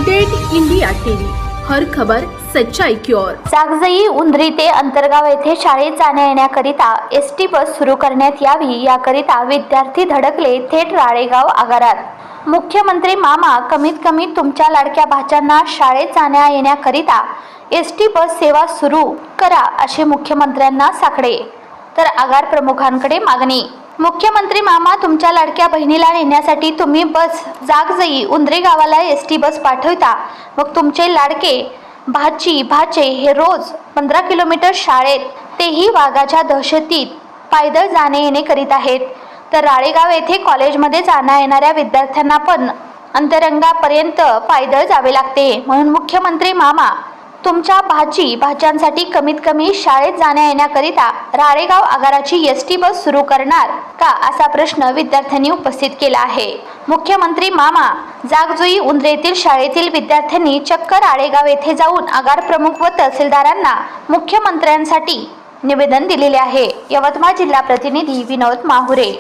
Update India TV, हर खबर सच्चाई की ओर। जागजई उंद्री ते अंतरगाव येथे शाळेत जाण्या येण्याकरिता एसटी बस सुरू करण्यात यावी याकरिता विद्यार्थी धडकले थेट राळेगाव आगारात। मुख्यमंत्री मामा, कमीत कमी तुमच्या लाडक्या भाच्यांना शाळेत जाण्या येण्याकरिता एसटी बस सेवा सुरू करा असे मुख्यमंत्र्यांना साकडे। तर आगार प्रमुखांकडे मागणी। मुख्यमंत्री मामा, तुमच्या लाडक्या बहिणीला नेण्यासाठी तुम्ही बस जागजई उंद्रे गावाला एसटी बस पाठवता, मग तुमचे लाडके भाची भाचे हे रोज 15 किलोमीटर शाळेत, तेही वाघाच्या दहशतीत पायदळ जाणे येणे करीत आहेत। तर राळेगाव येथे कॉलेजमध्ये जाण्या येणाऱ्या विद्यार्थ्यांना पण अंतरंगापर्यंत पायदळ जावे लागते। म्हणून मुख्यमंत्री मामा, तुमच्या भाची भाच्यांसाठी कमीत कमी शाळेत जाण्या येण्याकरिता राळेगाव आगाराची एसटी बस सुरू करणार का असा प्रश्न विद्यार्थ्यांनी उपस्थित केला आहे। मुख्यमंत्री मामा, जागजोई उंद्रे येथील शाळेतील विद्यार्थ्यांनी चक्क राळेगाव येथे जाऊन आगार प्रमुख व तहसीलदारांना मुख्यमंत्र्यांसाठी निवेदन दिलेले आहे। यवतमाळ जिल्हा प्रतिनिधी विनोद माहुरे।